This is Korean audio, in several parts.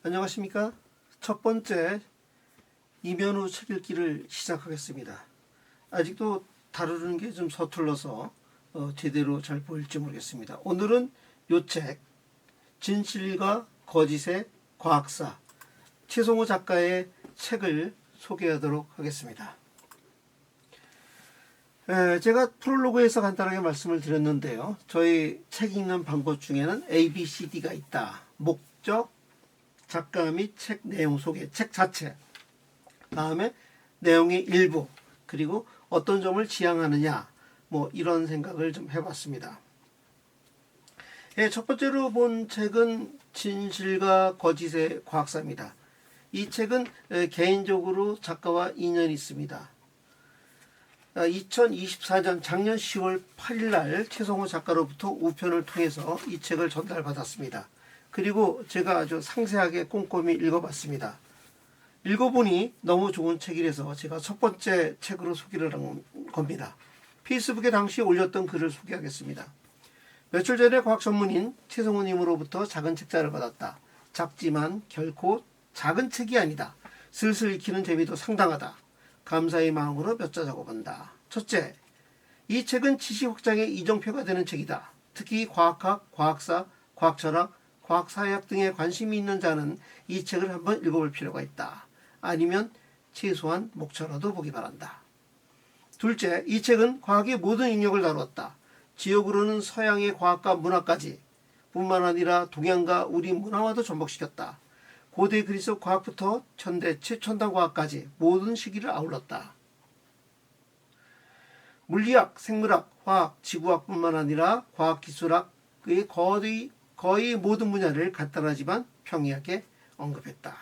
안녕하십니까? 첫 번째 이면후 책 읽기를 시작하겠습니다. 아직도 다루는 게 좀 서툴러서 제대로 잘 보일지 모르겠습니다. 오늘은 요 책, 진실과 거짓의 과학사, 최성호 작가의 책을 소개하도록 하겠습니다. 제가 프롤로그에서 간단하게 말씀을 드렸는데요. 저희 책 읽는 방법 중에는 ABCD가 있다. 목적, 작가 및 책 내용 소개, 책 자체, 다음에 내용의 일부, 그리고 어떤 점을 지향하느냐, 이런 생각을 좀 해봤습니다. 첫 번째로 본 책은 진실과 거짓의 과학사입니다. 이 책은 개인적으로 작가와 인연이 있습니다. 2024년 작년 10월 8일 날 최성호 작가로부터 우편을 통해서 이 책을 전달받았습니다. 그리고 제가 아주 상세하게 꼼꼼히 읽어봤습니다. 읽어보니 너무 좋은 책이라서 제가 첫 번째 책으로 소개를 한 겁니다. 페이스북에 당시 올렸던 글을 소개하겠습니다. 며칠 전에 과학 전문인 최성호님으로부터 작은 책자를 받았다. 작지만 결코 작은 책이 아니다. 슬슬 읽히는 재미도 상당하다. 감사의 마음으로 몇 자 적어본다. 첫째, 이 책은 지식 확장의 이정표가 되는 책이다. 특히 과학학, 과학사, 과학철학, 과학사회학 등에 관심이 있는 자는 이 책을 한번 읽어볼 필요가 있다. 아니면 최소한 목차라도 보기 바란다. 둘째, 이 책은 과학의 모든 영역을 다루었다. 지역으로는 서양의 과학과 문화까지 뿐만 아니라 동양과 우리 문화와도 접목시켰다. 고대 그리스 과학부터 현대 최첨단 과학까지 모든 시기를 아울렀다. 물리학, 생물학, 화학, 지구학뿐만 아니라 과학기술학의 거의 모든 분야를 간단하지만 평이하게 언급했다.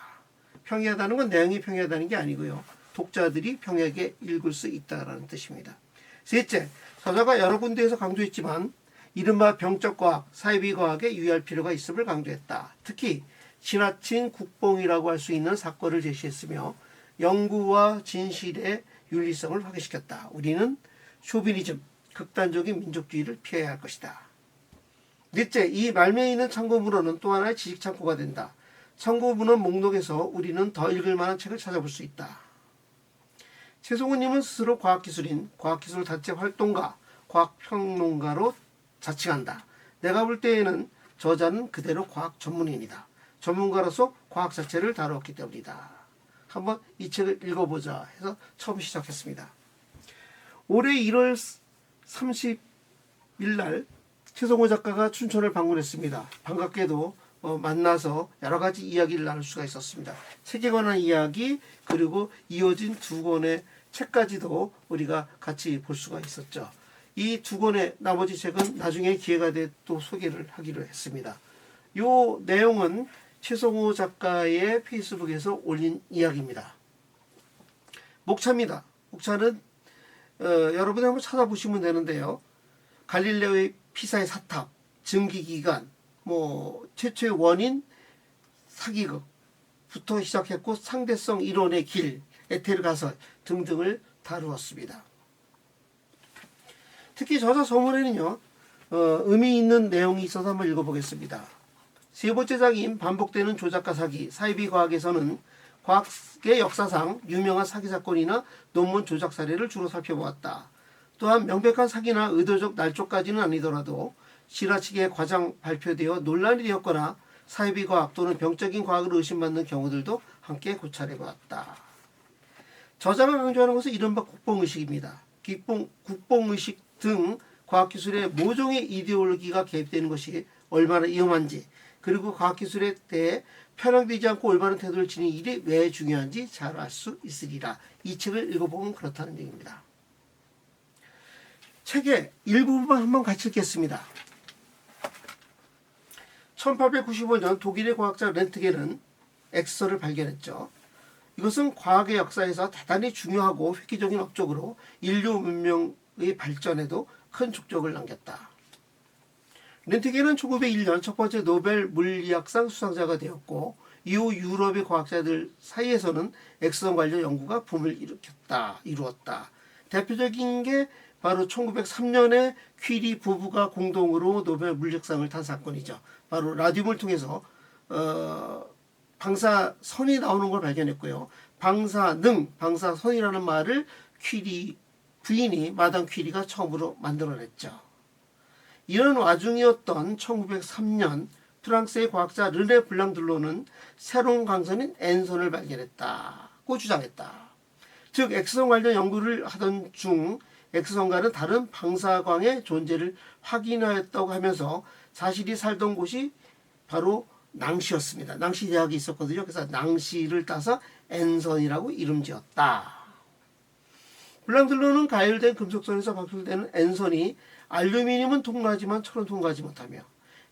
평이하다는 건 내용이 평이하다는 게 아니고요. 독자들이 평이하게 읽을 수 있다는 뜻입니다. 셋째, 저자가 여러 군데에서 강조했지만 이른바 병적 과학, 사이비 과학에 유의할 필요가 있음을 강조했다. 특히 지나친 국뽕이라고 할 수 있는 사건을 제시했으며 연구와 진실의 윤리성을 확인시켰다. 우리는 쇼비니즘, 극단적인 민족주의를 피해야 할 것이다. 넷째, 이 말미에 있는 참고문헌은 또 하나의 지식 창고가 된다. 참고문헌 목록에서 우리는 더 읽을 만한 책을 찾아볼 수 있다. 최성호님은 스스로 과학기술인, 과학기술단체 활동가, 과학평론가로 자칭한다. 내가 볼 때에는 저자는 그대로 과학 전문인이다. 전문가로서 과학 자체를 다루었기 때문이다. 한번 이 책을 읽어보자 해서 처음 시작했습니다. 올해 1월 30일 날 최성호 작가가 춘천을 방문했습니다. 반갑게도 만나서 여러 가지 이야기를 나눌 수가 있었습니다. 책에 관한 이야기, 그리고 이어진 두 권의 책까지도 우리가 같이 볼 수가 있었죠. 이 두 권의 나머지 책은 나중에 기회가 돼 또 소개를 하기로 했습니다. 이 내용은 최성호 작가의 페이스북에서 올린 이야기입니다. 목차입니다. 목차는 여러분이 한번 찾아보시면 되는데요. 갈릴레오의 피사의 사탑, 증기기관, 최초의 원인, 사기극부터 시작했고 상대성 이론의 길, 에테르 가설 등등을 다루었습니다. 특히 저자 서문에는요, 의미 있는 내용이 있어서 한번 읽어보겠습니다. 세 번째 장인 반복되는 조작과 사기, 사이비 과학에서는 과학의 역사상 유명한 사기 사건이나 논문 조작 사례를 주로 살펴보았다. 또한 명백한 사기나 의도적 날조까지는 아니더라도 지나치게 과장 발표되어 논란이 되었거나 사이비 과학 또는 병적인 과학을 의심받는 경우들도 함께 고찰해 보았다. 저자가 강조하는 것은 이른바 국뽕의식입니다. 국뽕의식 등 과학기술의 모종의 이데올로기가 개입되는 것이 얼마나 위험한지, 그리고 과학기술에 대해 편향되지 않고 올바른 태도를 지니는 일이 왜 중요한지 잘 알 수 있으리라. 이 책을 읽어보면 그렇다는 얘기입니다. 책의 일부분만 한번 같이 읽겠습니다. 1895년 독일의 과학자 렌트겐은 엑스선을 발견했죠. 이것은 과학의 역사에서 대단히 중요하고 획기적인 업적으로 인류 문명의 발전에도 큰 족적을 남겼다. 렌트겐은 1901년 첫 번째 노벨 물리학상 수상자가 되었고 이후 유럽의 과학자들 사이에서는 엑스선 관련 연구가 붐을 이루었다. 대표적인 게 바로 1903년에 퀴리 부부가 공동으로 노벨 물리학상을 탄 사건이죠. 바로 라듐을 통해서 방사선이 나오는 걸 발견했고요. 방사능, 방사선이라는 말을 퀴리 부인이 마담 퀴리가 처음으로 만들어냈죠. 이런 와중이었던 1903년 프랑스의 과학자 르네 블랑들로는 새로운 광선인 N선을 발견했다고 주장했다. 즉 X선 관련 연구를 하던 중 X선과는 다른 방사광의 존재를 확인하였다고 하면서 자신이 살던 곳이 바로 낭시였습니다. 낭시 대학이 있었거든요. 그래서 낭시를 따서 N선이라고 이름 지었다. 블랑들로는 가열된 금속선에서 방출되는 N선이 알루미늄은 통과하지만 철은 통과하지 못하며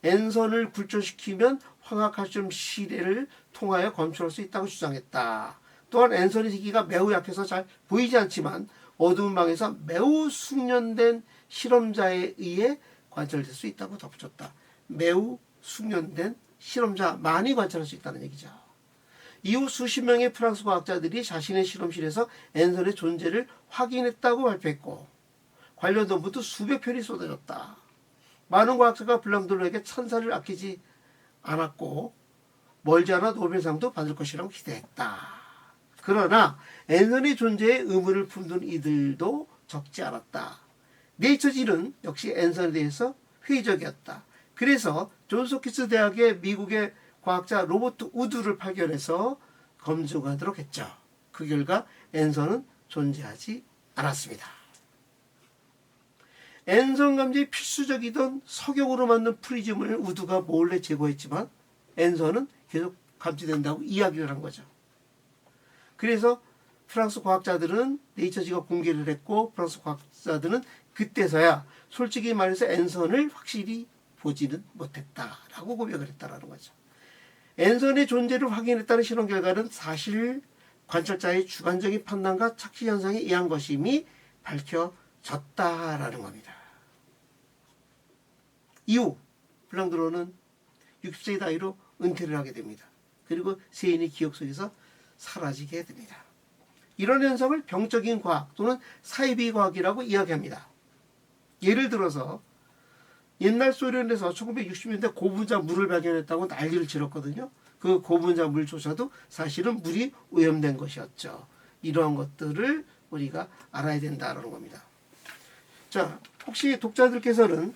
N선을 굴절시키면 황화칼슘 시레를 통하여 검출할 수 있다고 주장했다. 또한 N선의 세기가 매우 약해서 잘 보이지 않지만 어두운 방에서 매우 숙련된 실험자에 의해 관찰될 수 있다고 덧붙였다. 매우 숙련된 실험자만이 관찰할 수 있다는 얘기죠. 이후 수십 명의 프랑스 과학자들이 자신의 실험실에서 N선의 존재를 확인했다고 발표했고 관련 논문도 수백 편이 쏟아졌다. 많은 과학자가 블랑들로에게 찬사를 아끼지 않았고 멀지 않아 노벨상도 받을 것이라고 기대했다. 그러나 N선의 존재에 의문을 품는 이들도 적지 않았다. 네이처지는 역시 N선에 대해서 회의적이었다. 그래서 존스홉킨스 대학의 미국의 과학자 로버트 우드를 파견해서 검증하도록 했죠. 그 결과 N선은 존재하지 않았습니다. N선 감지에 필수적이던 석영으로 만든 프리즘을 우드가 몰래 제거했지만 N선은 계속 감지된다고 이야기를 한 거죠. 그래서 프랑스 과학자들은 네이처지가 공개를 했고 프랑스 과학자들은 그때서야 솔직히 말해서 N선을 확실히 보지는 못했다라고 고백을 했다라는 거죠. N선의 존재를 확인했다는 실험 결과는 사실 관찰자의 주관적인 판단과 착시 현상에 의한 것임이 밝혀졌다라는 겁니다. 이후 블랑드로는 60세의 나이로 은퇴를 하게 됩니다. 그리고 세인의 기억 속에서 사라지게 됩니다. 이런 현상을 병적인 과학 또는 사이비 과학이라고 이야기합니다. 예를 들어서 옛날 소련에서 1960년대 고분자 물을 발견했다고 난리를 치렀거든요. 그 고분자 물조차도 사실은 물이 오염된 것이었죠. 이러한 것들을 우리가 알아야 된다는 겁니다. 자, 혹시 독자들께서는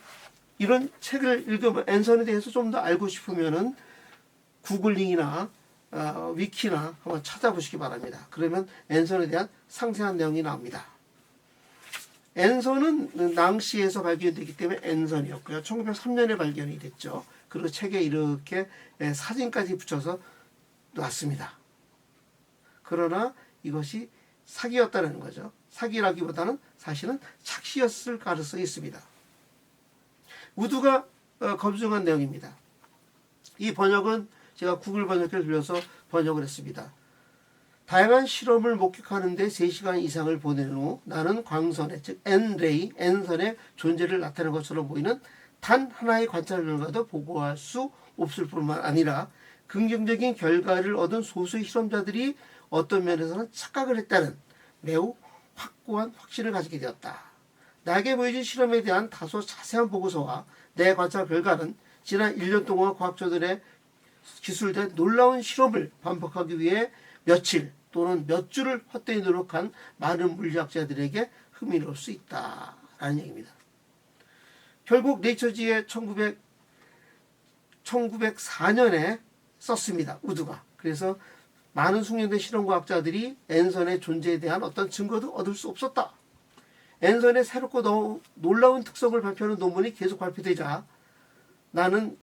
이런 책을 읽으면 N선에 대해서 좀 더 알고 싶으면은 구글링이나 위키나 한번 찾아보시기 바랍니다. 그러면 N선에 대한 상세한 내용이 나옵니다. N선은 낭시에서 발견되기 때문에 N선이었고요. 1903년에 발견이 됐죠. 그리고 책에 이렇게 사진까지 붙여서 놨습니다. 그러나 이것이 사기였다는 거죠. 사기라기보다는 사실은 착시였을 가능성이 있습니다. 우드가 검증한 내용입니다. 이 번역은 제가 구글 번역기를 돌려서 번역을 했습니다. 다양한 실험을 목격하는 데 3시간 이상을 보낸 후 나는 광선의 즉 N레이, N선의 존재를 나타낸 것처럼 보이는 단 하나의 관찰 결과도 보고할 수 없을 뿐만 아니라 긍정적인 결과를 얻은 소수의 실험자들이 어떤 면에서는 착각을 했다는 매우 확고한 확신을 가지게 되었다. 나에게 보여진 실험에 대한 다소 자세한 보고서와 내 관찰 결과는 지난 1년 동안 과학자들의 기술된 놀라운 실험을 반복하기 위해 며칠 또는 몇 주를 헛되이 노력한 많은 물리학자들에게 흥미로울 수 있다라는 얘기입니다. 결국 네이처지에 1904년에 썼습니다. 우드가. 그래서 많은 숙련된 실험과학자들이 N선의 존재에 대한 어떤 증거도 얻을 수 없었다. N선의 새롭고 놀라운 특성을 발표하는 논문이 계속 발표되자 나는